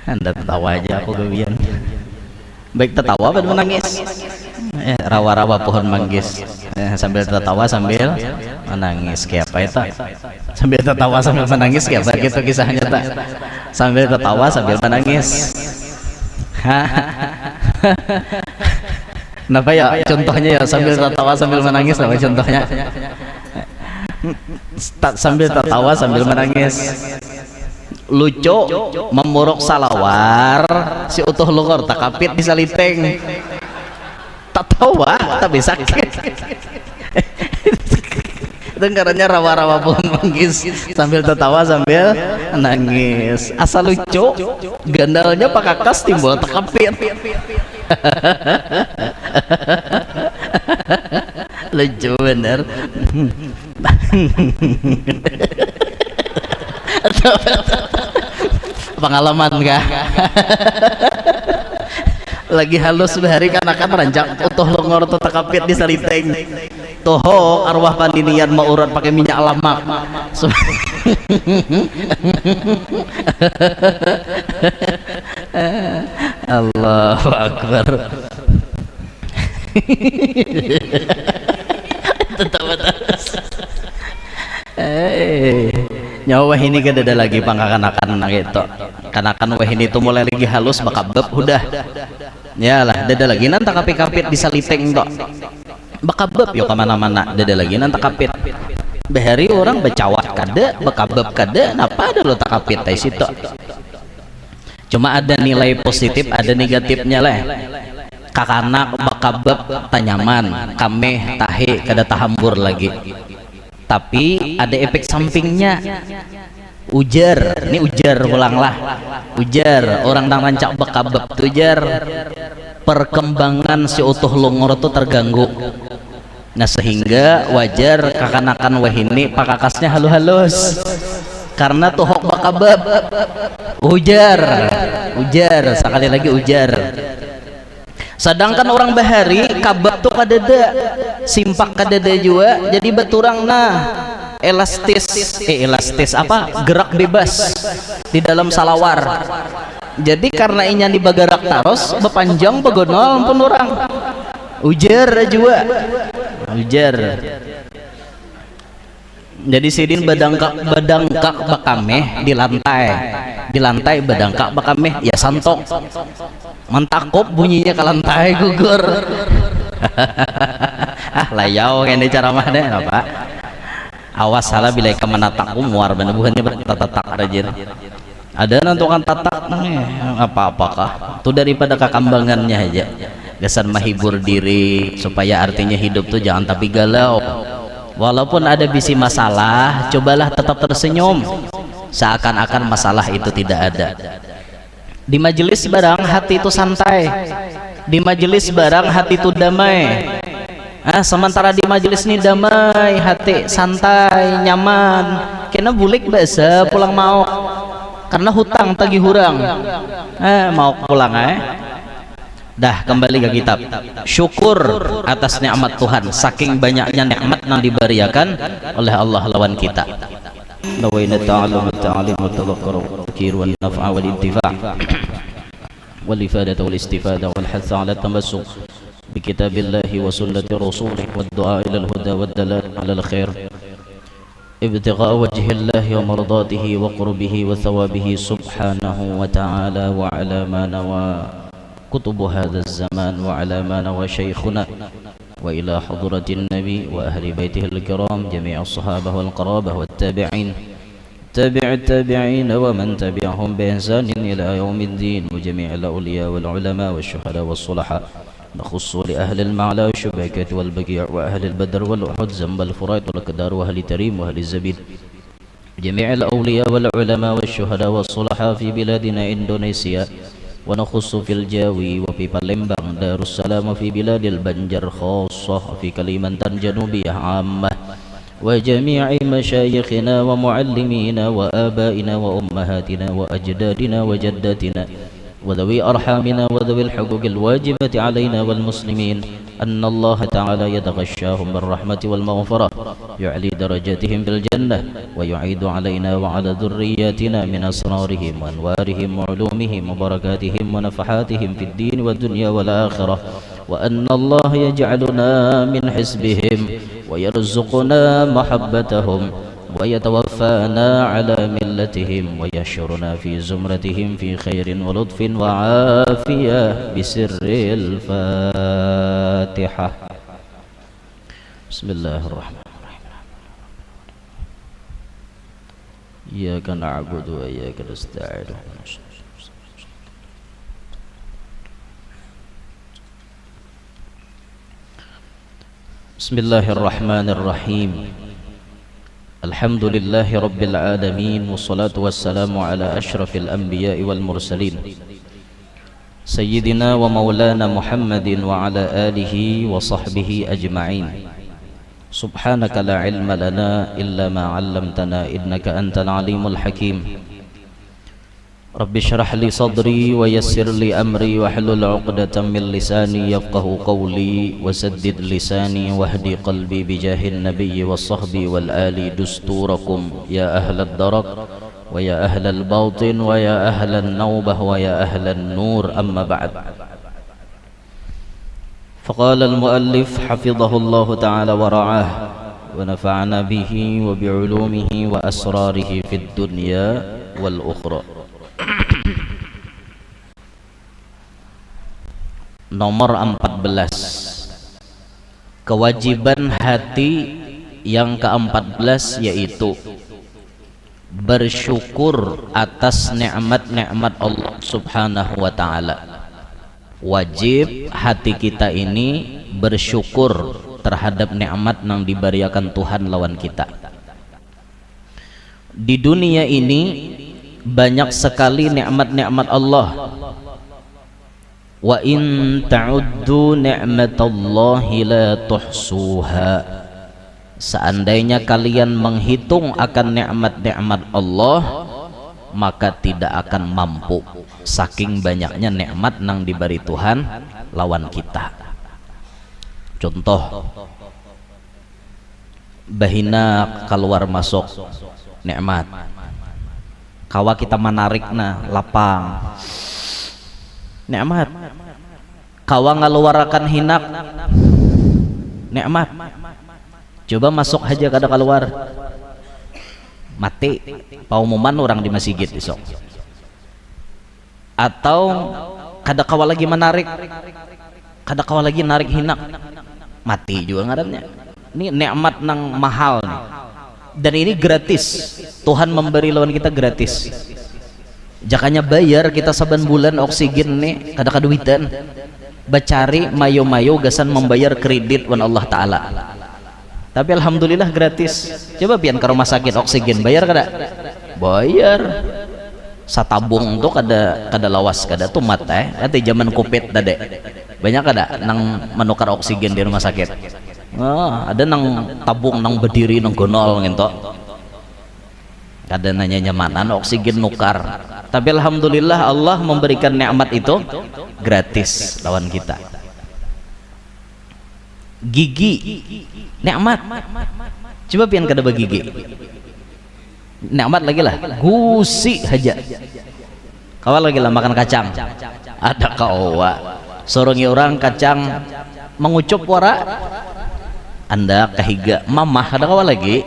Anda tertawa aja aku gawian. Baik tertawa apa menangis? Rawa-rawa pohon manggis. Sambil tertawa sambil menangis kayak apa itu? Sambil tertawa sambil menangis kayak apa gitu kisahnya tak? Sambil tertawa sambil menangis. Kenapa ya contohnya ya sambil tertawa sambil menangis apa contohnya? Sambil tertawa sambil menangis. Lucu memuruk salawar si utuh lungor tak kapit di saliteng tak tawa tapi sakit dengarannya rawa-rawa pun manggis sambil tertawa sambil nangis asal lucu gandalnya pakakas timbul tak kapit lucu bener pengalaman kah? Lagi halus sehari kan akan rancak utuh longor tuh takapit di saliteng toho arwah pandinian mau urat pakai minyak lamak Allahu Akbar tetap nyawa ini kan ada lagi pangkakan-akan gitu kanakan wah ini tuh mulai lagi halus bakabeb udah ya lah dada lagi nanti kapit-kapit di saliteng tok bakabeb yuk kemana-mana dada lagi nanti kapit behari orang becawat kada bakabeb kada napa ada lo tak kapit dari situ cuma ada nilai positif ada negatifnya lah kakanak bakabeb tanyaman kameh tahe kada tahambur lagi tapi ada efek sampingnya ujar ini ujar ulanglah ujar orang nang rancak bakabeb ujar perkembangan si utuh lungor itu terganggu nah sehingga wajar kakanakan wahini pakakasnya halus-halus karena tuh hok bakabeb ujar sekali lagi ujar sedangkan orang bahari kabab tuh kadada simpak kadada juga jadi beturang nah elastis apa gerak bebas di dalam salawar jadi karena inya dibagarak taros bepanjang begonol pun orang ujar juga ujar jadi sidin badangkak bakameh di lantai badangkak bakameh ya santok mentakop bunyinya ke lantai gugur layau ini cara mana apa awas salah bila kemenataku muar bener bukannya bertatak rajin ada nantukan tatak apa-apakah itu daripada kekambangannya aja kesan menghibur diri supaya artinya hidup tuh jangan tapi galau walaupun ada bisi masalah cobalah tetap tersenyum seakan-akan masalah itu tidak ada di majelis barang hati itu santai di majelis barang hati itu damai sementara di majelis ini damai hati santai nyaman kena bulik biasa pulang mau karena hutang tagih hurang mau pulang dah kembali ke kitab syukur atas nikmat Tuhan saking banyaknya nikmat yang diberikan oleh Allah lawan kita نوينا التعلم والتعليم والتذكر والتذكير والنفع والانتفاع والإفادة والاستفادة والحث على التمسك بكتاب الله وسنة رسوله والدعاء إلى الهدى والدلالة على الخير ابتغاء وجه الله ومرضاته وقربه وثوابه سبحانه وتعالى وعلى ما نوى كتب هذا الزمان وعلى ما نوى شيخنا وإلى حضرة النبي وأهل بيته الكرام جميع الصحابة والقرابة والتابعين تابع التابعين ومن تبعهم بإحسان إلى يوم الدين وجميع الأولياء والعلماء والشهداء والصلحاء نخص لأهل المعلى والشبكة والبقيع وأهل البدر والأحد زنب الفرات والكدار وأهل تريم وأهل الزبيد جميع الأولياء والعلماء والشهداء والصلحاء في بلادنا إندونيسيا ونخص في الجاوي وفي بالembang دار السلام وفي بلاد البنجر خاصة في كليمنتان جنوبية عامة وجميع مشايخنا ومعلمينا وآبائنا وأمهاتنا وأجدادنا وجداتنا وذوي أرحامنا وذوي الحقوق الواجبة علينا والمسلمين أن الله تعالى يتغشاهم بالرحمة والمغفرة يعلي درجاتهم في الجنة ويعيد علينا وعلى ذرياتنا من أسرارهم وأنوارهم وعلومهم وبركاتهم ونفحاتهم في الدين والدنيا والآخرة وأن الله يجعلنا من حزبهم ويرزقنا محبتهم ويتوفانا على ملتهم ويحشرنا في زمرتهم في خير ولطف وعافية بسر الفاتحة. بسم الله الرحمن الرحيم. إياك نعبد وإياك نستعين. بسم الله الرحمن الرحيم. الحمد لله رب العالمين والصلاة والسلام على أشرف الأنبياء والمرسلين سيدنا ومولانا محمد وعلى آله وصحبه أجمعين. سبحانك لا علم لنا إلا ما علمتنا إنك أنت العليم الحكيم. رب اشرح لي صدري ويسر لي أمري واحلل عقدة من لساني يفقه قولي وسدد لساني واهدي قلبي بجاه النبي والصحب والآل دستوركم يا أهل الدرك ويا أهل الباطن ويا أهل النوبة ويا أهل النور. أما بعد، فقال المؤلف حفظه الله تعالى ورعاه ونفعنا به وبعلومه وأسراره في الدنيا والأخرى. Nomor 14, kewajiban hati yang ke-14 yaitu bersyukur atas nikmat-nikmat Allah Subhanahu wa taala. Wajib hati kita ini bersyukur terhadap nikmat yang diberikan Tuhan lawan kita. Di dunia ini banyak sekali nikmat-nikmat Allah. Wa in ta'uddu ni'matallahi la tuhsuha. Seandainya kalian menghitung akan nikmat-nikmat Allah, maka tidak akan mampu, saking banyaknya nikmat yang diberi Tuhan lawan kita. Contoh, bahina keluar masuk nikmat, kawa kita menarikna lapang nikmat, kawa ngaluarakan hinak nikmat. Coba masuk aja kada keluar mati paumuman orang di masjid besok. Atau kada kawa lagi menarik, kada kawa lagi narik hinak, mati juga ngarannya. Ini nikmat nang mahal nih, dan ini gratis. Tuhan memberi lawan kita gratis. Jakanya bayar kita saban bulan oksigen nih kada kaduitan, bacari mayo-mayo gasan membayar kredit wan Allah Ta'ala. Tapi alhamdulillah gratis. Coba pian ke rumah sakit oksigen bayar kada? Bayar. Satabung tuh kada lawas kada tumat nanti zaman covid tadi banyak kada nang menukar oksigen di rumah sakit. Ada nang tabung nang berdiri nang gonol ngento. Kada nanya nyamanan oksigen nukar. Tapi alhamdulillah Allah memberikan nikmat itu gratis lawan kita. Gigi nikmat. Coba pian kada bagigi nikmat lagi lah, gusi aja kawal lagi lah makan kacang. Ada kawa sorongi orang kacang mengucup wara anda kehiga mamah, ada kawal lagi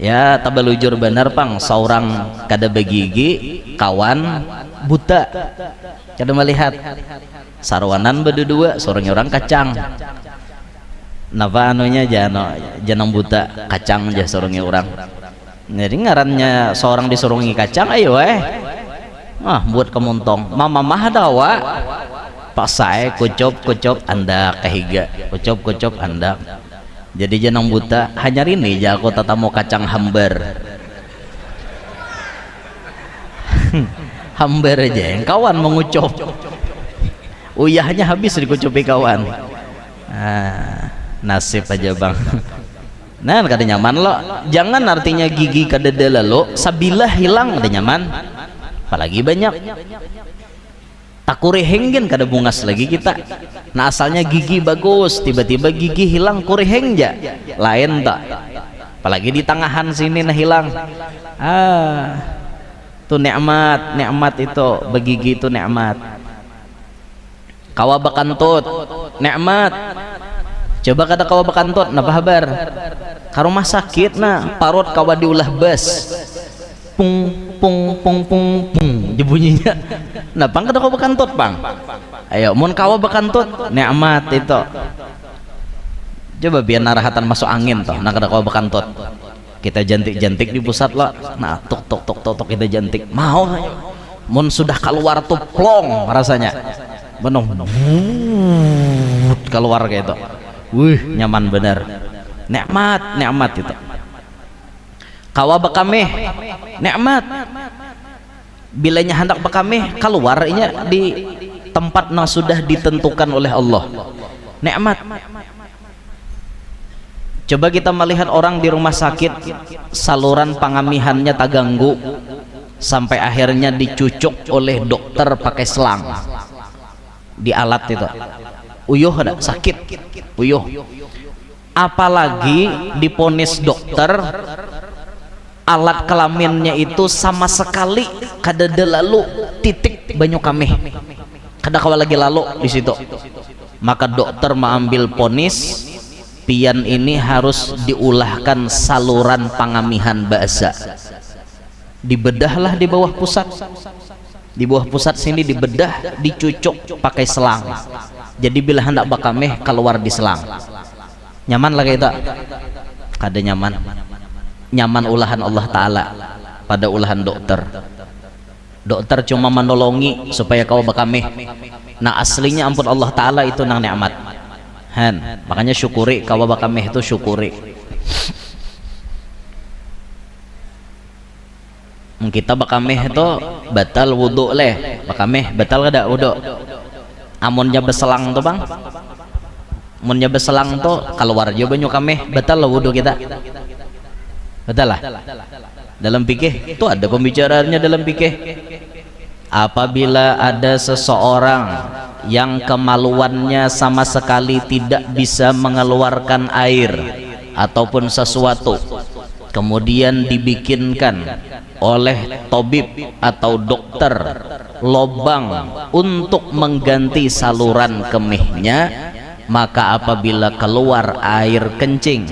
ya tabalujur benar pang seorang kada begigi kawan buta kada melihat sarwanan berdua seorang orang kacang napa anunya janang buta kacang aja seorang orang. Jadi ngarannya seorang disurungi kacang ayo buat kemuntong mama mah dawa pak saya kucop anda kehiga kucop anda. Jadi janang buta hanya ini aja aku tatamu kacang hambar hambar aja yang kawan mengucop uyahnya habis dikucupi kawan. Nasib aja bang. Nah kada nyaman lo, jangan artinya gigi kada dela lo sabilah hilang kada nyaman. apalagi banyak takuriheng kan kada bungas lagi kita. Nah asalnya gigi bagus, tiba-tiba gigi hilang kuriheng ja lain tak, apalagi di tangahan sini nah hilang. Tuh nikmat itu begigi itu nikmat. Kawa bakantut nikmat. Coba kata kawa bakantut nah kabar ka rumah sakit nah parut kawa diulah bes pung pung pung pung pung bunyinya. Nah pang kada kawa bakantut pang, ayo mun kawa bakantut nikmat itu. Coba biar narahatan masuk angin toh nah kada kawa bakantut kita jantik-jantik di pusat lah. Nah tok tok tok tok, tok kita jantik mau mun sudah keluar tuh plong rasanya benong keluar kayak itu. Wih nyaman bener, nikmat itu. Kawa bakameh nikmat, bilanya hendak bakameh keluarnya di tempat yang sudah ditentukan oleh Allah, nikmat. Coba kita melihat orang di rumah sakit saluran pengamihannya tak ganggu sampai akhirnya dicucuk oleh dokter pakai selang di alat itu, uyuh ada sakit uyuh. Apalagi diponis dokter alat kelaminnya itu sama sekali kada lalu titik banyu kameh kada kawa lagi lalu di situ, maka dokter mengambil ponis pian ini harus diulahkan saluran pengamihan bahasa, dibedahlah di bawah pusat. Di bawah pusat sini dibedah, dicucuk pakai selang. Jadi bila hendak bakameh keluar di selang. Nyaman lah kita. Kada nyaman. Nyaman ulahan Allah Ta'ala pada ulahan dokter. Dokter cuma menolongi supaya kau bakameh. Nah aslinya ampun Allah Ta'ala itu nang nikmat. Han, makanya syukuri kau bakameh itu syukuri. Kita bakameh itu batal wudhu leh, bakameh batal kada wudhu. Amunnya beselang tuh bang, amunnya beselang tuh keluar aja banyu kameh batal lah wudhu kita, betul lah. Dalam fikih itu ada pembicaraannya dalam fikih. Apabila ada seseorang yang kemaluannya sama sekali tidak bisa mengeluarkan air ataupun sesuatu, kemudian dibikinkan oleh tabib atau dokter lobang untuk mengganti saluran kemihnya, maka apabila keluar air kencing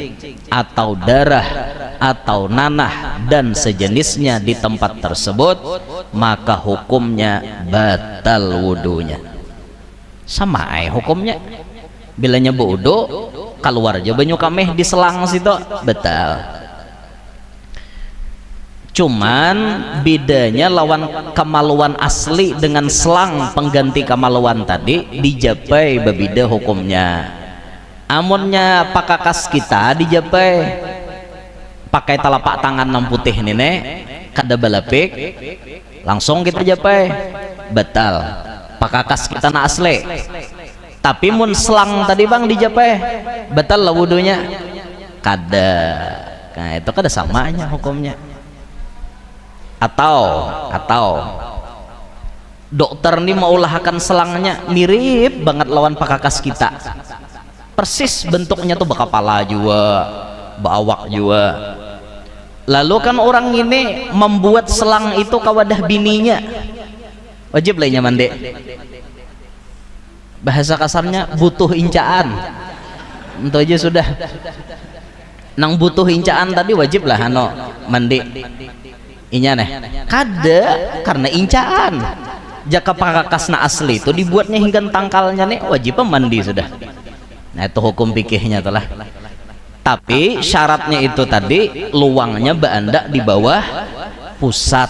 atau darah atau nanah dan sejenisnya di tempat tersebut, maka hukumnya batal wudunya. Sama hukumnya bilanya wudu keluar aja banyu kameh di selang situ batal. Cuman bedanya lawan kemaluan asli dengan selang pengganti kemaluan tadi dijapai berbeda hukumnya. Amunnya pakakas kita dijapai pakai telapak tangan yang putih ini kada balapik langsung kita japai batal pakakas kita na asli. Tapi mun selang tadi bang dijapai batal lah wudunya kada. Nah itu kada samanya hukumnya. Atau dokter ini mau ulahkan selangnya mirip banget lawan pakakas kita, persis bentuknya tuh bakapala juga, bawak juga. Lalu kan orang ini membuat selang itu kawadah bininya, wajib lah nyaman dek. Bahasa kasarnya butuh incaan, itu aja sudah. Nang butuh incaan tadi wajib lah ano mandi. Inya nih kada karena incaan. Jaka pakakasna asli itu dibuatnya hingga tangkalnya nih wajib mandi sudah. Nah itu hukum fikihnya telah. Tapi syaratnya itu tadi luangnya beanda di bawah pusat,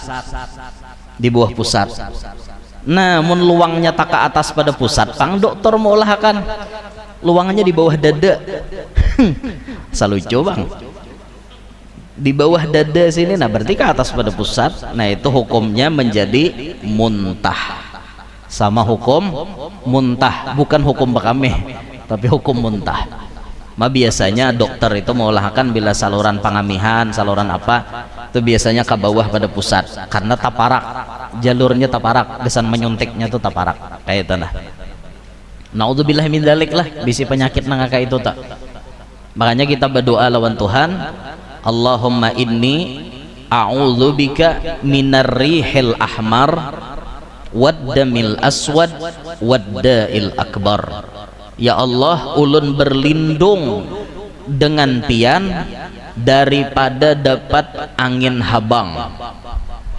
di bawah pusat. Namun luangnya tak ke atas pada pusat, pang dokter mau ulahkan luangnya di bawah dada. Salucu bang. Di bawah dada sini, nah berarti ke atas pada pusat. Nah itu hukumnya menjadi muntah, sama hukum muntah, bukan hukum bakameh tapi hukum muntah. biasanya dokter itu mengolahkan bila saluran pengamihan, saluran apa itu biasanya ke bawah pada pusat karena taparak, jalurnya taparak, kesan menyuntiknya tuh taparak kayak itu lah. Naudzubillah min dzalik lah, bisi penyakit nangaka itu tak. Makanya kita berdoa lawan Tuhan, Allahumma inni a'udzubika minar rihil ahmar waddamil aswad wadda'il akbar. Ya Allah, ulun berlindung dengan pian daripada dapat angin habang,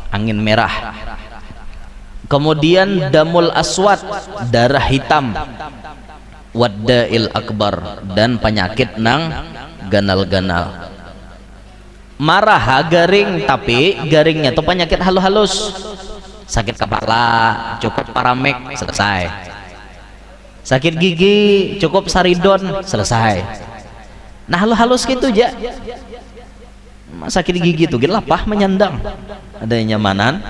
angin merah, kemudian damul aswad, darah hitam, wadda'il akbar, dan penyakit nang ganal-ganal. Marah garing, tapi garingnya tuh penyakit halus-halus, sakit kepala cukup paramek selesai, sakit gigi cukup saridon selesai. Nah halus-halus gitu aja, sakit gigi tuh gila pah menyandang ada nyamanan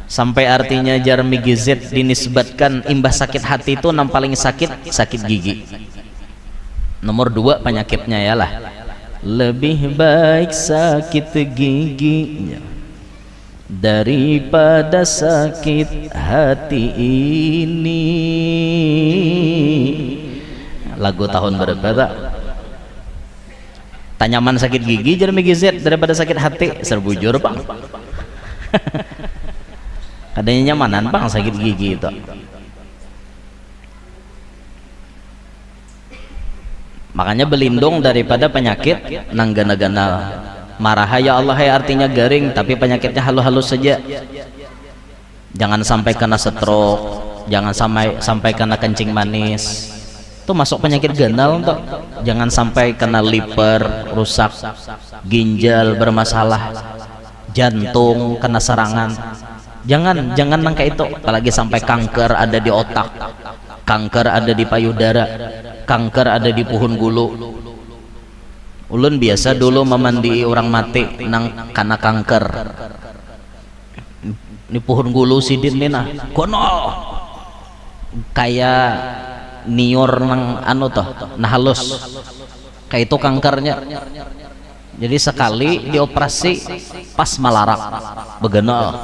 sampai artinya jarmi gizet dinisbatkan imbas sakit hati itu yang paling sakit gigi. Nomor 2 penyakitnya ya lah, lebih baik sakit gigi daripada sakit hati ini. Lagu tahun berapa tak? Tanyaman sakit gigi jermi gizet daripada sakit hati, serbujur bang. Adanya nyamanan bang sakit gigi itu. Makanya berlindung daripada penyakit nang gana-gana. Marah ya Allah ya artinya garing tapi penyakitnya halus-halus saja. Jangan sampai kena stroke, jangan sampai kena kencing manis, itu masuk penyakit ganal untuk. Jangan sampai kena liver rusak, ginjal bermasalah, jantung kena serangan. Jangan nangka itu, apalagi sampai kanker ada di otak, kanker ada di payudara, kanker ada di puhun gulu. Ulun biasa dulu memandi orang mati nang karena kanker. Ini puhun gulu sidin nih nah, kono kayak nior nang anu toh, nah halus, kayak itu kankernya. Jadi sekali dioperasi pas malarak, begenol,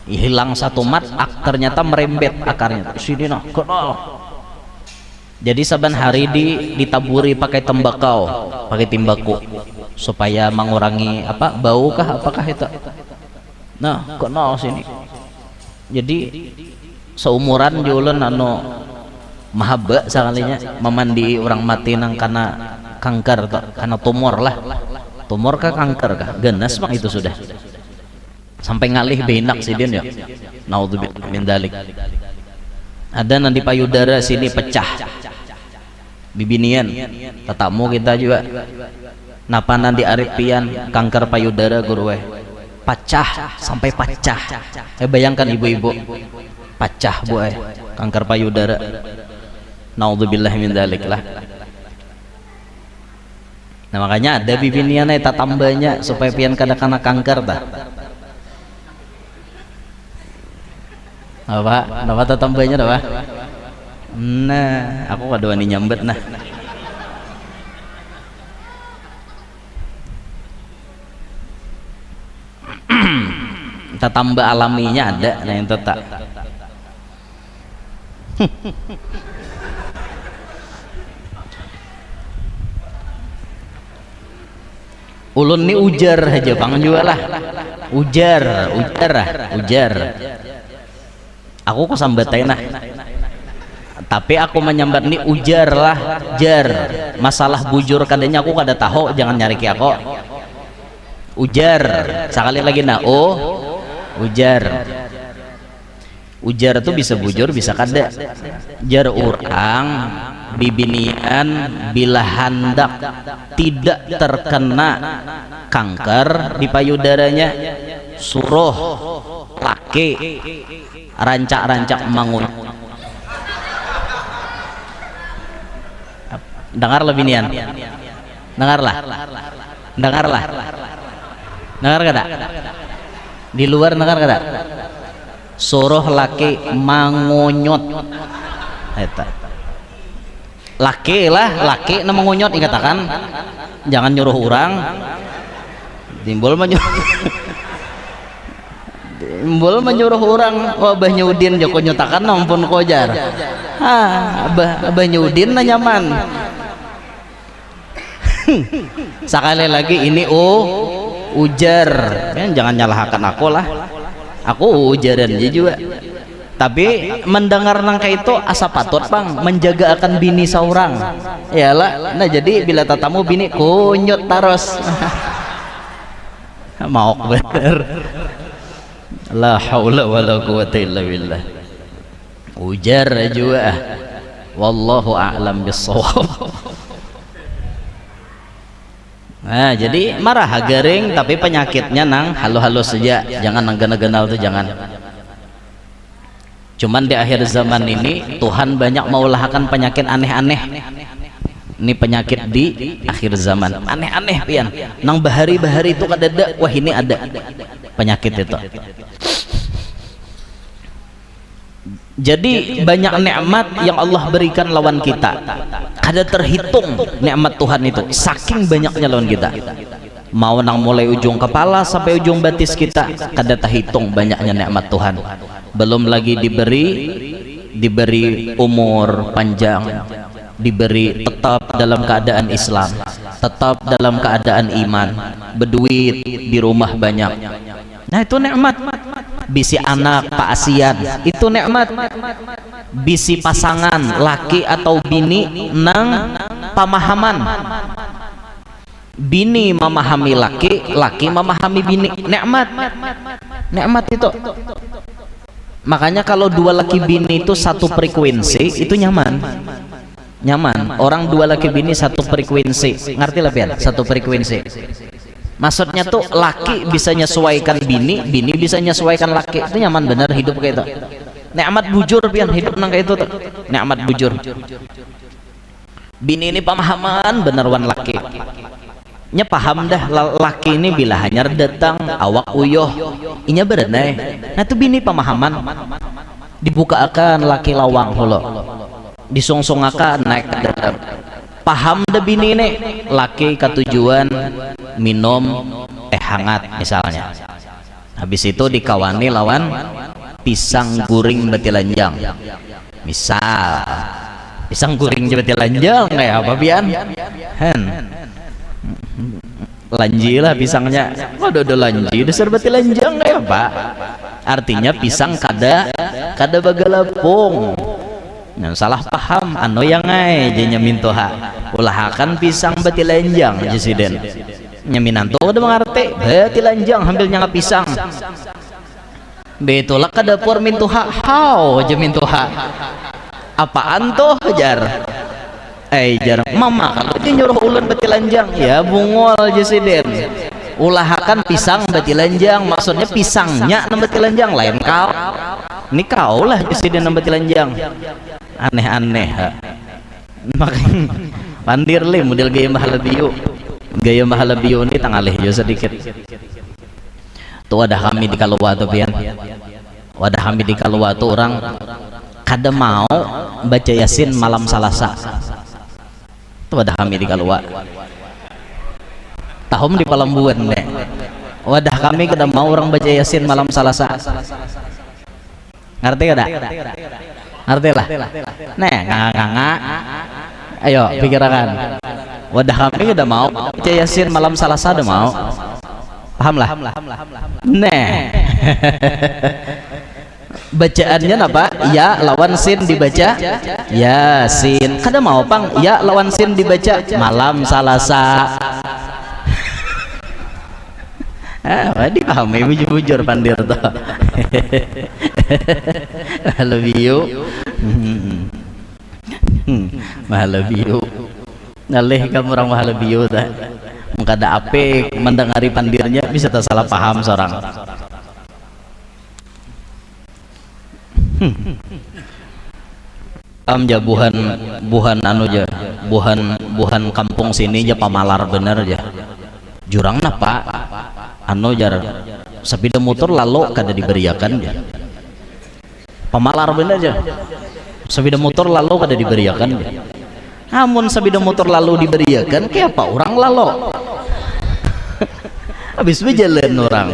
hilang satu mat, ternyata merembet akarnya. Sini nah, kono. Jadi saban hari ditaburi pakai tembakau, pakai timbaku supaya mengurangi apa bau kah apakah itu. Nah, kok nol sini. Jadi seumuran julen anu mahaba sekalinya memandi orang mati nang karena kanker karena tumor lah. Tumor kah kanker kah? Ganas bang itu sudah. Sampai ngalih benak sidin ya. Naudzubillah min dzalik. Ada nanti payudara sini pecah. Bibinian tetamu kita juga napanan di aripian kanker payudara guru pecah sampai pecah. Bayangkan ibu-ibu pecah bu kanker payudara. Naudzubillah min dzalik lah. Nah makanya ada bibinian eta tambahnya supaya pian kada kena kanker dah. Apa tambahnya dah pak? Nah, aku kada wani nyambet nah. Kita tambah alaminya ada, nah yang tetap. Ulun ni ujar aja, pangan juga lah. Ujar. Aku kok sambetain nah. Tapi aku menyambat nih ujar lah, jar masalah bujur kadanya aku kada tahu, jangan nyari ki aku. Ujar sekali lagi nah, ujar tuh bisa bujur bisa kada. Jar orang bibinian bila hendak tidak terkena kanker di payudaranya suruh laki rancak-rancak mangun. Dengar lebih nian, dengar kada? Di luar dengar kada? Suruh laki mangonyot, eta laki na mengunyot dikatakan jangan nyuruh orang timbul menyuruh orang abah nyudin joko nyutakan ampun kojar abah nyudin na nyaman sekali lagi ini ujar jangan nyalahkan aku lah aku ujaran juga tapi mendengar nangka itu asa patut bang menjaga akan bini seorang yalah nah jadi bila tatamu bini kunyut taros mau bener la haula wala quwata illa billah ujar juga wallahu a'lam bissawab. Nah jadi marah garing tapi penyakitnya nang halus-halus saja jangan nang genal-genal tuh jangan. Cuman di akhir zaman ini Tuhan banyak meulahkan penyakit aneh-aneh. Ini penyakit di akhir zaman aneh-aneh pian nang bahari-bahari itu kadada wah ini ada penyakit itu. Jadi banyak nikmat yang Allah berikan lawan kita kada terhitung nikmat Tuhan itu saking banyaknya lawan kita mau nang mulai ujung kepala sampai ujung batis kita kada terhitung banyaknya nikmat Tuhan belum lagi diberi umur panjang diberi tetap dalam keadaan Islam tetap dalam keadaan iman berduit di rumah banyak nah itu nikmat bisi anak paasian itu nikmat bisi pasangan laki atau bini nang pemahaman bini memahami laki laki memahami bini nikmat itu makanya kalau dua laki bini itu satu frekuensi itu nyaman orang dua laki bini satu frekuensi ngerti lah pian satu frekuensi maksudnya tuh laki bisa menyesuaikan bini bisa menyesuaikan laki itu nyaman bener hidup kayak itu nikmat bujur pian hidup nang kayak itu tuh nikmat bujur bini ini pemahaman bener wan laki nya paham dah laki ini bila hanya datang awak uyuh inya berenai nah itu bini pemahaman dibuka akan laki lawang holo disungsung akan naik ke dalam paham dah bini ini laki ketujuan minum hangat misalnya habis itu dikawani lawan pisang guring betilanjang misal pisang guring betilanjang kayak apa pian lanji lah pisangnya waduh lanji dasar betilanjang kayak apa artinya pisang kada bagalapung yang salah paham anu yang ngai jenya mintoha ulahakan pisang betilanjang jesiden nyaminanto udah mengerti betilanjang hampir nyangka pisang betulak ke dapur mintuha how aja mintuha apaan tuh jar jarang mama kalau dia nyuruh ulun betilanjang ya bungol jesiden ulahakan pisang betilanjang maksudnya pisangnya nang betilanjang lain kau ini kau lah jesiden nang betilanjang aneh-aneh makanya pandir le model gaya mahala biu ini tangalih jo sedikit tuh wadah kami di Kalua tuh pian wadah kami di Kalua tuh orang kada mau baca Yasin malam Salasa tuh wadah kami di Kalua tahun di Palembuan deh wadah kami kada mau orang baca Yasin malam Salasa ngerti kada ngerti lah nah nganga ayo pikirkan wadah kami udah mau baca Yasin malam Salasa udah mau paham lah nah bacaannya apa ya lawan sin dibaca Yasin kada mau pang ya lawan sin dibaca malam Salasa dipahami bujur pandir tuh mahalabiyo mahalabiyo ngalih kamu orang mahalabiyo dah mengkada apik mendengari pandirnya bisa tak salah paham seorang ja buhan anu ja buhan kampung sini ja pamalar bener ja jurang napa anu jar sepeda motor lalu kada diberiakan ya pamalar bener aja sepeda motor lalu kada diberiakan ya amun sabida motor lalu diberiakan kayak apa orang lalu habis berjalan orang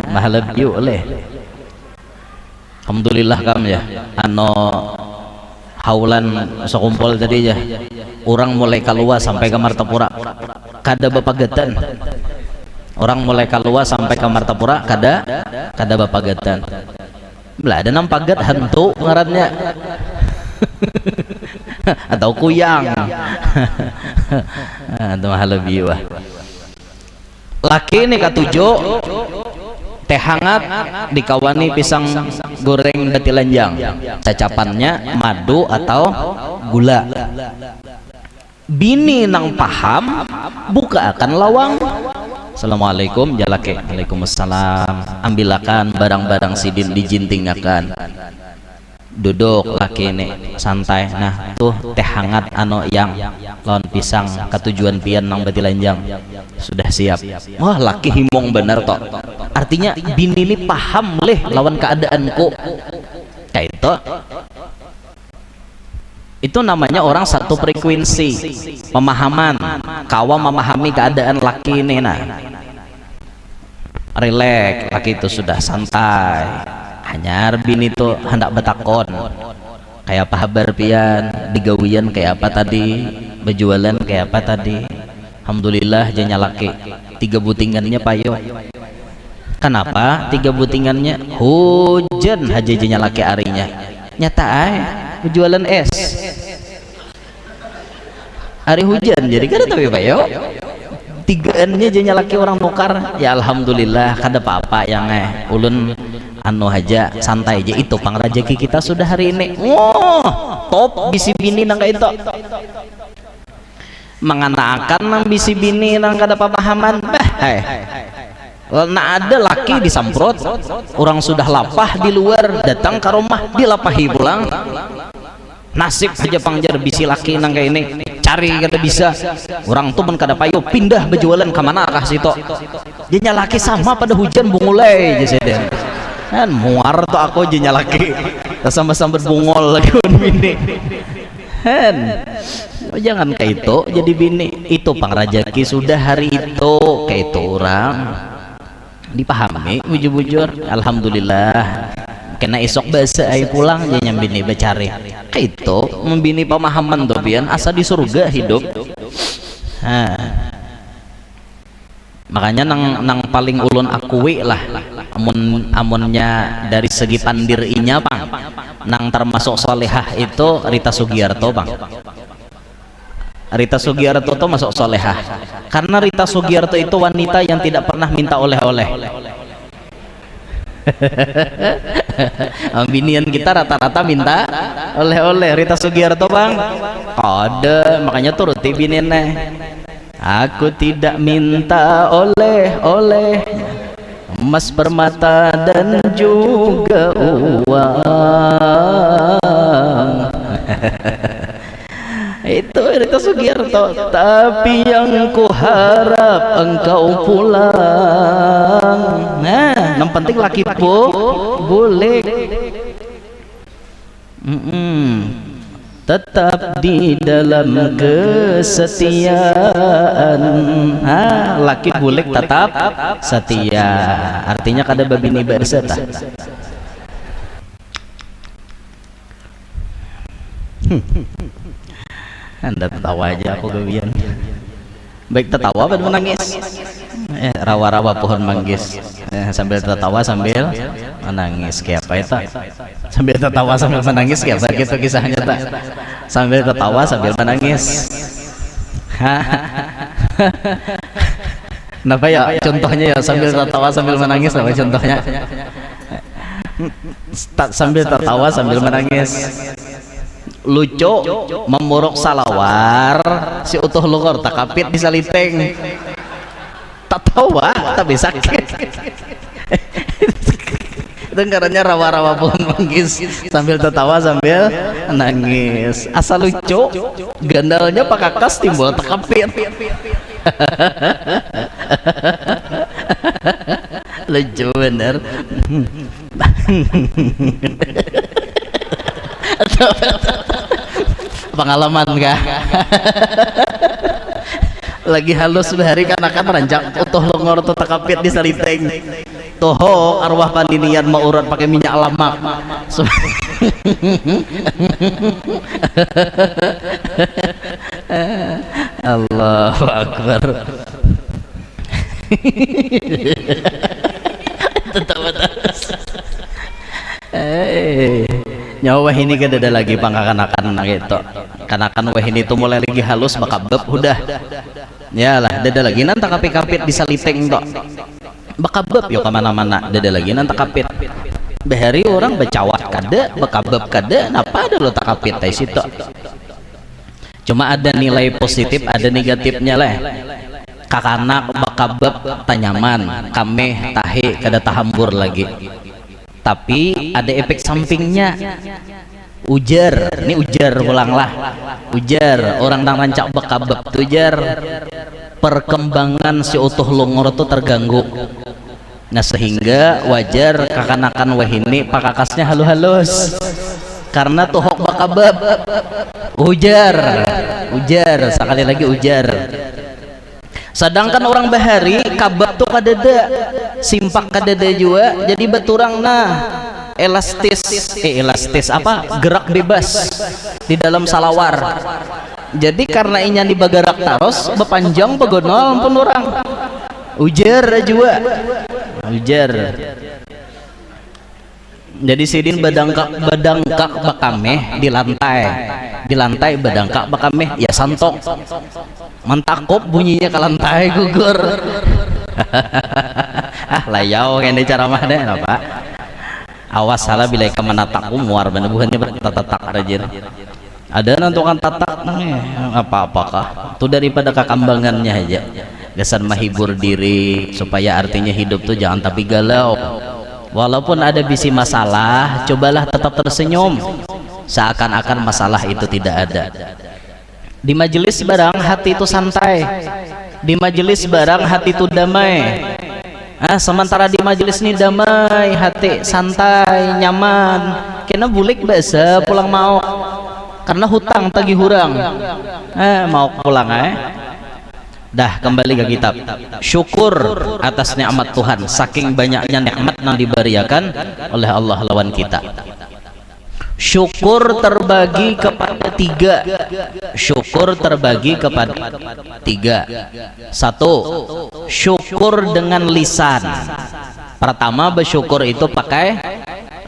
mahalab yuk oleh alhamdulillah kam ya haulan sekumpul tadi ya orang mulai keluar sampai ke Martapura kada bapagatan orang mulai keluar sampai ke Martapura kada bapagatan belah ada nampagat hantu ngarannya atau kuyang atau mahalab yuk laki ini katujuh teh hangat dikawani pisang goreng betilanjang cacapannya madu atau gula bini nang paham buka akan lawang assalamualaikum jalake waalaikumsalam ambilakan barang-barang sidin dijintingakan duduk laki ini santai nah tuh teh hangat yang lawan pisang ketujuan pian nang betilanjang sudah siap wah laki himong bener toh artinya bini ini paham leh lawan keadaanku kayak itu namanya orang satu frekuensi pemahaman kawan memahami keadaan laki ini nah relax laki itu sudah santai hanya bini itu hendak betakon kayak apa kabar pian digawian kayak apa tadi berjualan kayak apa tadi alhamdulillah janya laki 3 butingannya payo kenapa 3 butingannya hujan haja janya laki arinya nyata berjualan es hari hujan jadi kada tapi payo 3-annya janya laki orang nukar ya alhamdulillah kada apa-apa yang ulun haja santai aja itu pang rezeki kita sudah hari ini top bisi bini nang itu menganakan nang bisi bini nang kada pemahaman nah ada laki disamprot orang sudah lapah di luar datang ke rumah dilapahi pulang nasib aja pangjar bisi laki nang kayak ini cari kada bisa orang tuh pun kada payo pindah berjualan ke mana kah situ jadinya laki sama pada hujan bungulai aja saya kan muar tuh aku aja nyalaki sama-sama berbungol lagi bini kan jangan kayak itu jadi bini itu pang rajaki sudah hari itu kayak itu orang dipahami bujur-bujur alhamdulillah kena esok bahasa ayo pulang dia nyambini becari kayak itu membini pemahaman tuh pian asa di surga hidup makanya nang paling ulun akui lah amunnya dari segi pandirinya bang nang termasuk solehah itu Rita Sugiarto bang Rita Sugiarto itu masuk solehah karena Rita Sugiarto itu wanita yang tidak pernah minta oleh-oleh binian kita rata-rata minta oleh-oleh Rita Sugiarto bang ada makanya turuti binian aku tidak minta oleh-oleh emas permata dan juga uang itu Rita Sugiarto tapi yang ku harap engkau pulang nah yang penting laki boleh tetap di dalam kesetiaan laki boleh tetap setia artinya kada babini berseta anda tertawa aja aku gawian baik tertawa apa menangis rawa-rawa pohon manggis sambil tertawa sambil menangis kayak apa itu sambil tertawa sambil menangis kayak apa gitu kisahnya tak sambil tertawa sambil menangis kenapa ya contohnya ya sambil tertawa sambil menangis apa contohnya sambil tertawa sambil menangis lucu memuruk salawar si utuh lugor takapit di saliteng tak tawa tapi sakit dengarannya rawa-rawa pun manggis sambil tertawa sambil nangis asal lucu gandalnya pakakas timbul takapit lucu bener pengalaman kah? Lagi halus bahari kanakan rancak utuh longor tuh takapit di saliteng toho arwah pandinian mau urat pakai minyak lamak. Allahu Akbar. Tetap batas. Nyawa ini kan ada lagi pangkanakan gitu. Kanakan wah ini tuh mulai lagi halus bakabeb udah. Ya lah, dada lagi nanti kapit-kapit di saliteng tok. Bakabeb yo kemana-mana, dada lagi nanti kapit. Behari orang becawat kada, bakabeb kada, napa ada lo tak kapit teh situ. Cuma ada nilai positif, ada negatifnya lah. Kakanak bakabeb tanyaman, kameh tahe kada tahambur lagi. Tapi ada efek sampingnya. Ujar, ini ujar ulanglah. Ujar orang nang rancak bakabeb ujar perkembangan si utuh longor itu terganggu. Nah sehingga wajar kakanakan wah ini pakakasnya halus-halus karena tuhok bakabeb. Ujar, sekali lagi ujar. Sedangkan orang bahari kabab tuh kadada, simpak kadada juga, jadi beturang nah elastis apa gerak bebas di dalam salawar. Jadi karena inya dibagarak taros bepanjang begonol pun orang ujar juga ujar. Jadi sidin badangkak bakameh di lantai badangkak bakameh ya santok mentakop bunyinya ke lantai gugur. Layau kan cara mah deh Pak. Awas salah bila kemenataku muar bener bukannya bertatak rajin. Ada nantukan tatak apa-apakah itu daripada kekambangannya aja. Kesan menghibur diri supaya artinya hidup tuh jangan tapi galau. Walaupun ada bisi masalah, cobalah tetap tersenyum seakan-akan masalah itu tidak ada. Di majelis barang hati itu santai, di majelis barang hati itu damai. Sementara di majelis ini damai, hati santai, nyaman. Kena bulik bahasa pulang mau karena hutang tagih hurang. Mau pulang Dah kembali ke kitab. Syukur atas nikmat Tuhan, saking banyaknya nikmat yang diberikan oleh Allah lawan kita. Syukur terbagi kepada tiga. Syukur terbagi kepada tiga. Satu, syukur dengan lisan. Pertama bersyukur itu pakai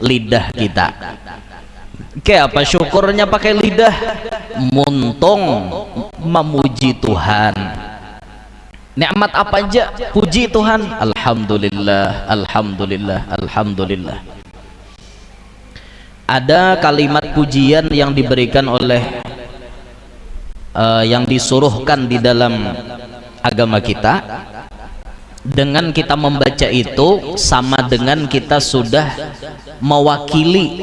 lidah kita. Kayak apa syukurnya pakai lidah? Muntung memuji Tuhan. Nikmat apa aja puji Tuhan. Alhamdulillah, alhamdulillah, alhamdulillah. Ada kalimat pujian yang diberikan oleh yang disuruhkan di dalam agama kita. Dengan kita membaca itu sama dengan kita sudah mewakili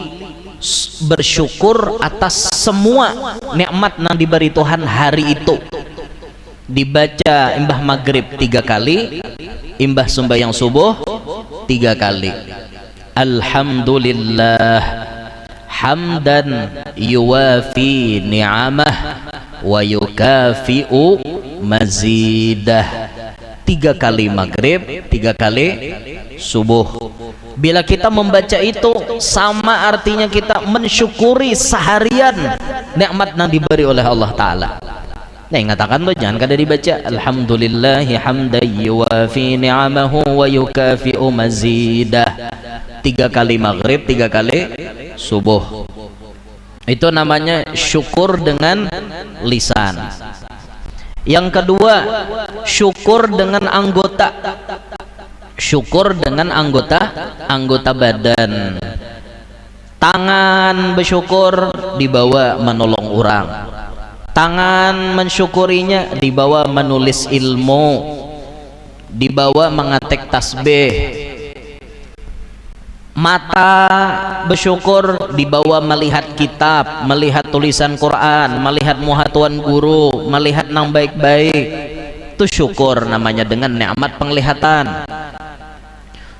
bersyukur atas semua nikmat yang diberi Tuhan hari itu. Dibaca imbah maghrib 3 kali, imbah sembahyang subuh 3 kali. Alhamdulillah hamdan yuwafi ni'amah wa yukafi'u mazidah. 3 kali maghrib, 3 kali subuh. Bila kita membaca itu sama artinya kita mensyukuri seharian nikmat yang diberi oleh Allah Ta'ala. Nah, ingatakan lo jangan kada dibaca alhamdulillahi hamdan yuwafi ni'amahu wa yukafi'u mazidah. 3 kali maghrib, 3 kali subuh. Itu namanya syukur dengan lisan. Yang kedua, syukur dengan anggota. Syukur dengan anggota badan. Tangan bersyukur dibawa menolong orang. Tangan mensyukurinya dibawa menulis ilmu, dibawa mengetik tasbih. Mata bersyukur dibawa melihat kitab, melihat tulisan Quran, melihat muha tuan guru, melihat nang baik-baik. Itu syukur namanya dengan nikmat penglihatan.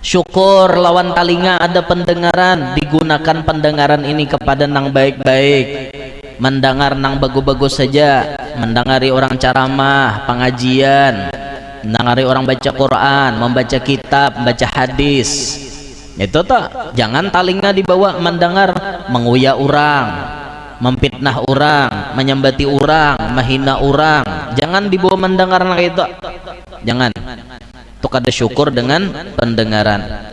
Syukur lawan talinga ada pendengaran, digunakan pendengaran ini kepada nang baik-baik. mendengar nang bagus-bagus saja, mendengari orang ceramah, pengajian, mendengari orang baca Quran, membaca kitab, membaca hadis. Itu tak, jangan talingnya dibawa mendengar menguya orang, memfitnah orang, menyembati orang, menghina orang. Jangan dibawa mendengar nang itu. Jangan. Itu kada syukur dengan pendengaran.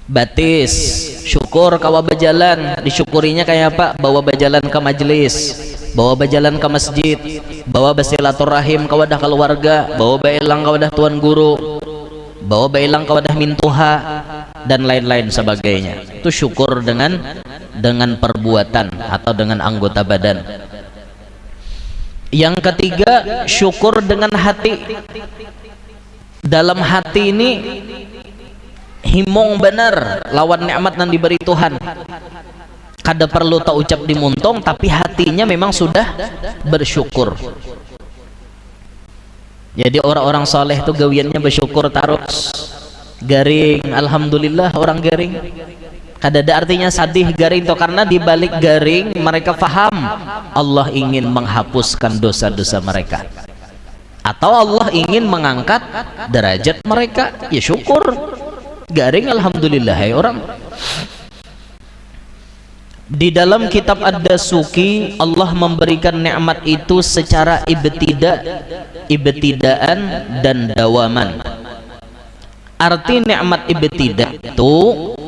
Batis, syukur kawa berjalan, disyukurinya kayak apa? Bawa berjalan ke majelis, bawa berjalan ke masjid, bawa bersilaturahim kawadah keluarga, bawa bailang kawadah tuan guru, bawa bailang kawadah mintuha, dan lain-lain sebagainya. Itu syukur dengan perbuatan atau dengan anggota badan. Yang ketiga, syukur dengan hati. Dalam hati ini himong benar lawan nikmat yang diberi Tuhan. Kada perlu tak ucap di muntong, tapi hatinya memang sudah bersyukur. Jadi orang-orang soleh itu gawiannya bersyukur terus. Garing, alhamdulillah orang garing. Kada ada artinya sadih garing itu, karena di balik garing mereka faham Allah ingin menghapuskan dosa-dosa mereka, atau Allah ingin mengangkat derajat mereka. Ya syukur. Garing alhamdulillah hai orang. Di dalam kitab Ad-Dasuki Allah memberikan nikmat itu secara ibtidaan dan dawaman. Arti nikmat ibtida itu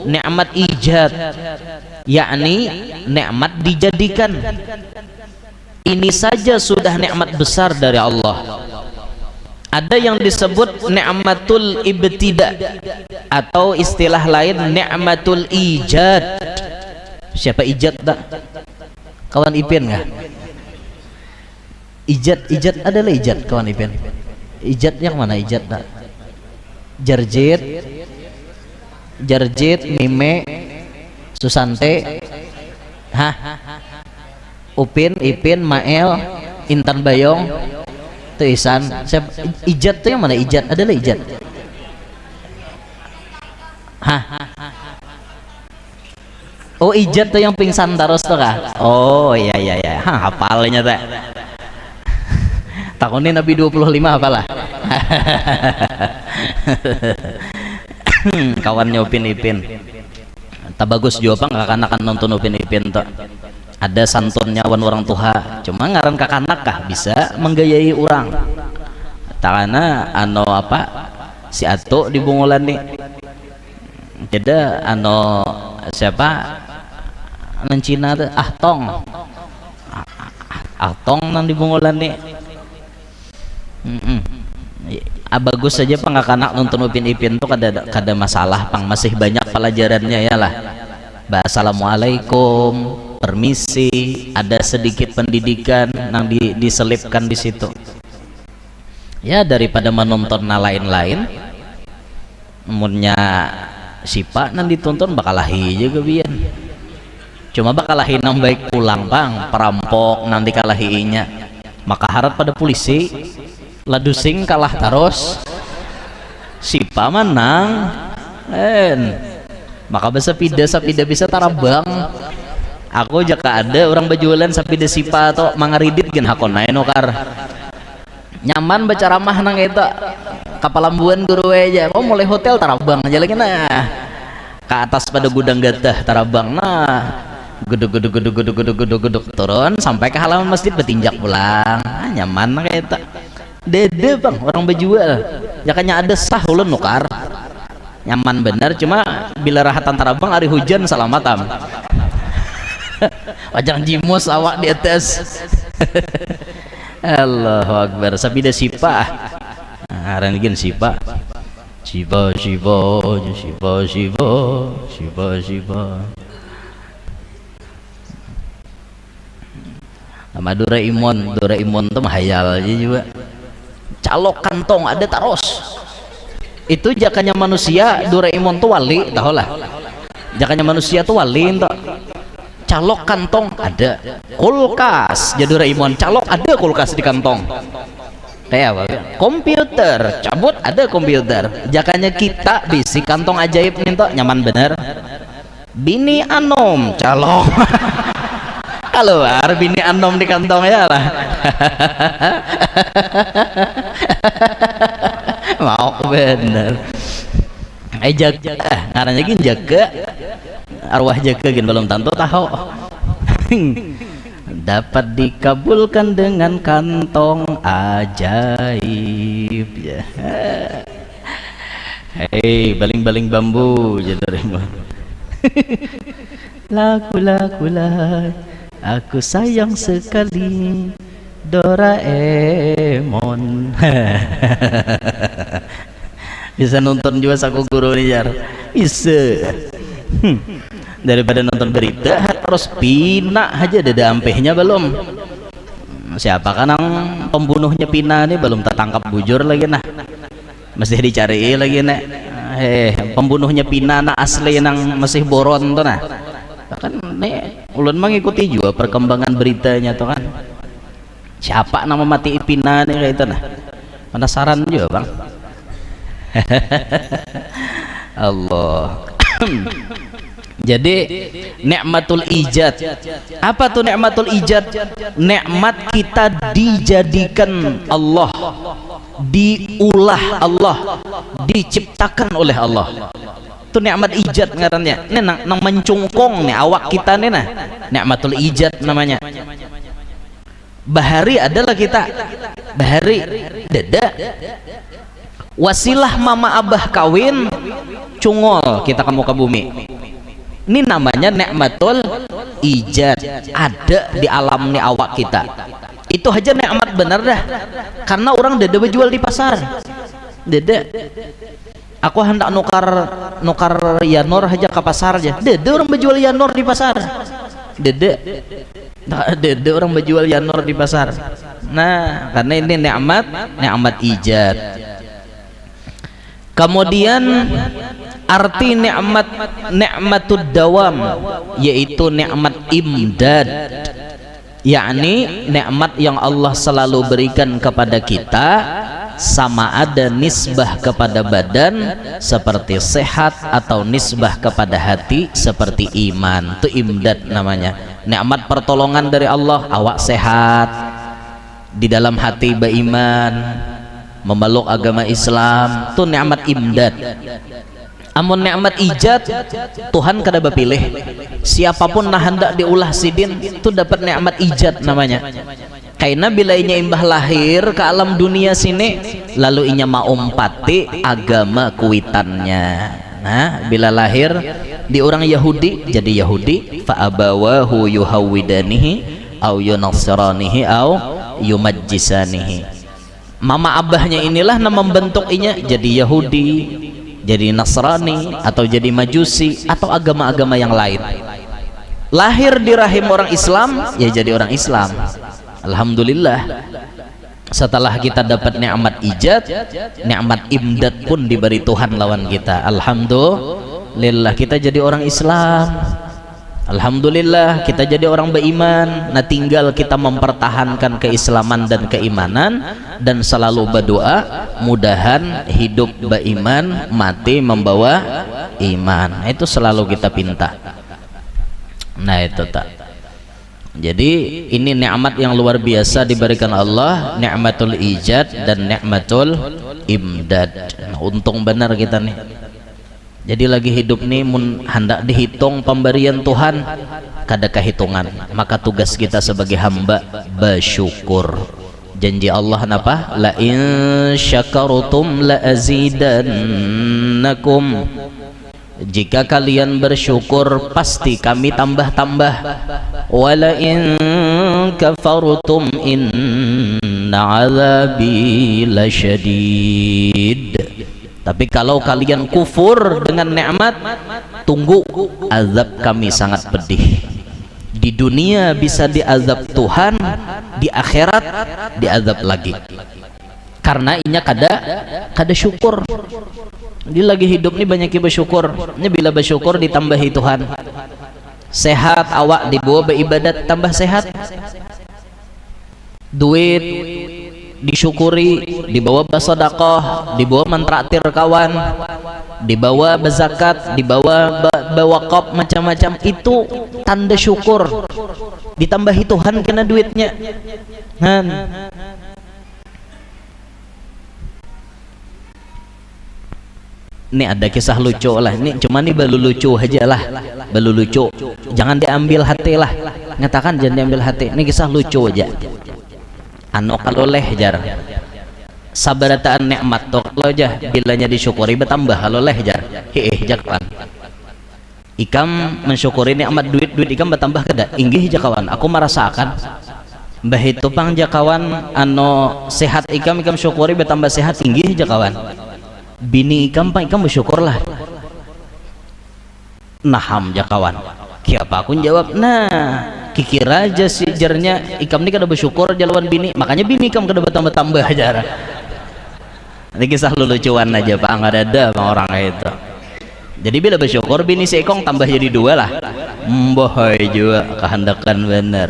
nikmat ijad, yakni nikmat dijadikan. Ini saja sudah nikmat besar dari Allah. Ada yang disebut ni'matul ibtida atau istilah lain ni'matul ijad. Siapa ijad tak? Kawan Ipin nggak? Ijad adalah ijad kawan Ipin. Ijad yang mana ijad tak? Jarjit, Mime, Susante, Upin, Ipin, Mael, Intan Bayong. Itu Ihsan. Ijad tuh yang mana? Ijad adalah ijad. Oh ijad tuh yang pingsan terus tuh kah? Oh iya. Hafalnya teh. Tahunnya Nabi 25 apalah. Kawannya Upin Ipin. Tak bagus juga nggak akan nonton Upin Ipin tuh. Ada santunnya wan orang tua, cuma ngaran kakanak kah bisa menggayai orang. Takana apa si Ato di Bungolan nih. Jadi siapa nan Cina tuh Ahtong nang di Bungolan nih. Bagus saja pangakanak nonton Upin Ipin tuh kada masalah, pang masih banyak pelajarannya ya lah. Assalamualaikum, permisi, ada sedikit pendidikan yang diselipkan di situ. Ya daripada menonton lain-lain, umurnya sipa nang ditonton bakalahi juga bian. Cuma bakalahi nang baik pulang bang, perampok nang dikalahiinya. Maka harap pada polisi, ladusing kalah terus, sipa menang, maka sapida bisa tarabang. Aku jaka ada orang berjualan sapida sipa atau mangaridit gen hakon naik nukar. Nyaman baca ramah nang itu kapalambuan guru aja. Oh mulai hotel tarabang aja lagi nah. Ke atas pada gudang gatah tarabang nah. Guduk turun sampai ke halaman masjid bertinjak pulang. Nyaman nang itu. Dede bang orang berjual. Jakanya ada sah ulun nukar. Nyaman bener, cuma bila rahatan tarabang hari hujan salamatam. Wajang jimus awak di atas. Allahu Akbar. Sapida sipa aran gin sipa Shiva nama Doraemon tuh mahayal aja juga. Calok kantong ada taros. Itu jakanya manusia Doraemon tuh wali, tahu lah. Jakanya manusia tuh wali entah. Calok kantong ada, kulkas jadi Doraemon calok ada kulkas di kantong. Kayak apa? Komputer cabut ada komputer. Jakanya kita bisi kantong ajaib nih toh nyaman bener. Bini anom calok keluar bini anom di kantongnya lah. Mau bener jaga ngaranya gin jaga arwah jaga gin belum tentu tahu. Dapat dikabulkan dengan kantong ajaib ya. Hei baling-baling bambu jadi lagu-lagulah aku sayang sekali Doraemon. Bisa nonton juga saku guru nih Jar, bisa. Daripada nonton berita terus Pina aja dada ampehnya belum. Siapa kan yang pembunuhnya Pina nih belum tertangkap bujur lagi nah, mesti dicari lagi nih. Pembunuhnya Pina nah asli nang masih boron tuh nah. Kan nih ulun mengikuti juga perkembangan beritanya tuh kan. Siapa nama mati Pina nih kayak itu nah. Penasaran juga bang. Allah. Jadi nikmatul ijad. Apa tuh nikmatul ijad? Nikmat kita dijadikan Allah, diulah Allah, diciptakan oleh Allah. Itu nikmat ijad ngarannya. Ini nang mencungkong nih awak kita nih nah. Nikmatul ijad namanya. Bahari adalah kita. Bahari dada. Wasilah mama abah kawin cungol kita kamu ke bumi. Ini namanya nikmatul ijad, ada di alam nih awak kita. Itu aja nikmat bener dah, karena orang dede berjual di pasar. Dede aku hendak nukar yanor aja ke pasar aja, dede orang berjual yanor di pasar. Dede orang berjual yanor di pasar. Nah karena ini nikmat ijad. Kemudian arti nikmatud dawam yaitu nikmat imdad, yakni nikmat yang Allah selalu berikan kepada kita, sama ada nisbah kepada badan seperti sehat atau nisbah kepada hati seperti iman. Itu imdad namanya. Nikmat pertolongan dari Allah, awak sehat, di dalam hati beriman, memeluk agama Islam, itu nikmat imdad. Amun nikmat ijad Tuhan kada bapilih, siapapun nah hendak diulah sidin itu dapat nikmat ijad namanya. Karena bila inya imbah lahir ke alam dunia sini lalu inya mau umpati agama kuitannya. Nah bila lahir di orang Yahudi jadi Yahudi, fa abawahu yuhawidanihi au yunasranihi au yumajjisanihi. Mama abahnya inilah yang membentuk inya jadi Yahudi, jadi Nasrani, atau jadi Majusi, atau agama-agama yang lain. Lahir di rahim orang Islam, ya jadi orang Islam. Alhamdulillah. Setelah kita dapat nikmat ijad, nikmat imdad pun diberi Tuhan lawan kita. Alhamdulillah kita jadi orang Islam. Alhamdulillah kita jadi orang beriman. Nah tinggal kita mempertahankan keislaman dan keimanan dan selalu berdoa mudahan hidup beriman mati membawa iman. Itu selalu kita pinta. Nah itu tak. Jadi ini nikmat yang luar biasa diberikan Allah, nikmatul ijad dan nikmatul imdad. Nah, untung benar kita nih. Jadi lagi hidup nih mun hendak dihitung pemberian Tuhan kada kehitungan, maka tugas kita sebagai hamba bersyukur. Janji Allah napa? La in syakartum la azidannakum. Jika kalian bersyukur pasti kami tambah-tambah. Wala in kafartum inna azabi lasyadid. Tapi kalau kalian kufur dengan nikmat, tunggu azab kami sangat pedih. Di dunia bisa diazab Tuhan, di akhirat diazab lagi. Karena inya kada syukur. Dia lagi hidup nih banyak bersyukur. Ini bila bersyukur ditambahi Tuhan. Sehat awak dibawa beribadat tambah sehat. Duit disyukuri, dibawa bersedekah, dibawa mentraktir kawan, dibawa berzakat, dibawa berwakaf, macam-macam, itu tanda syukur. Ditambahi Tuhan kena duitnya. Ini ada kisah lucu lah, ini cuma nih baru lucu aja lah, baru lucu, jangan diambil hati lah, ngatakan jangan diambil hati, ini kisah lucu aja. Anu kalau leh jar sabarataan nikmat tuh lo aja bilanya disyukuri bertambah kalau leh jar jaklan ikam mensyukuri nikmat duit ikam bertambah kada inggih jakawan aku merasakan bah itu pang jakawan anu sehat ikam syukuri bertambah sehat inggih jakawan bini ikam pang ikam bersyukurlah naham jakawan siapa aku jawab nah kikir aja sih jarnya ikam ini kada bersyukur jalan bini makanya bini ikam kada bertambah-tambah aja. Ini kisah lucuan aja pak nggak ada orang itu. Jadi bila bersyukur bini seekong tambah jadi dua lah bohoi juga kehendakan bener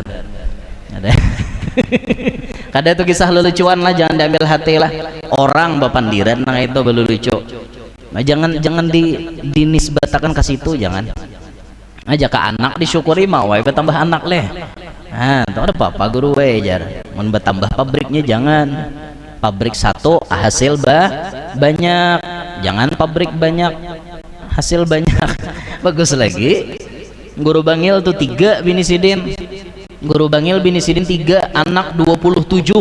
ada. Kada itu kisah lucuan lah jangan diambil hati lah orang bapandiran nah itu lucu nah, jangan dinisbatakan ke situ jangan aja ke anak disyukuri mau wae bertambah anak leh nah itu ada apa guru wae jar mun bertambah pabriknya jangan pabrik satu hasil banyak jangan pabrik banyak hasil banyak bagus lagi guru bangil tuh 3 bini sidin guru bangil bini sidin 3 anak 27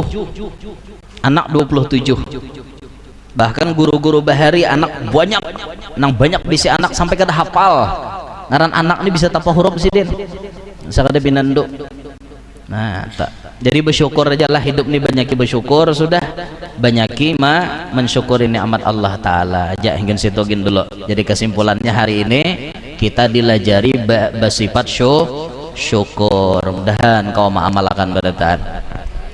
bahkan guru-guru bahari anak banyak bisa anak sampai kada hafal ngaran anak ini bisa tanpa huruf sidin sakada binando nah tak jadi bersyukur aja lah hidup ini banyaki bersyukur sudah banyaki mensyukuri nikmat Allah Ta'ala aja hingga situ dulu jadi kesimpulannya hari ini kita dilajari bersifat syukur mudahan kau mengamalkan berataan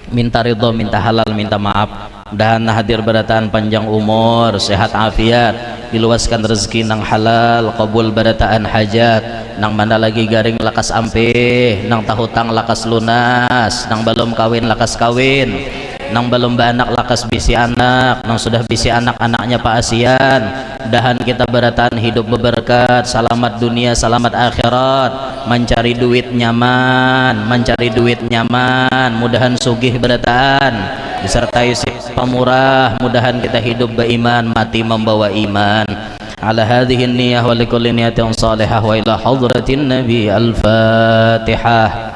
minta ridho minta halal minta maaf mudahan hadir berataan panjang umur sehat afiat diluaskan rezeki nang halal qabul barataan hajat nang mana lagi garing lakas ampih nang tahutang lakas lunas nang belum kawin lakas kawin nang belum banak lakas bisi anak nang sudah bisi anak-anaknya paasian mudahan kita barataan hidup berberkat selamat dunia selamat akhirat mencari duit nyaman mudahan sugih barataan disertai pemurah mudahan kita hidup beriman mati membawa iman ala hadhihi niyah wa likulli niyatin salihah wa ila hadratin nabi al-fatihah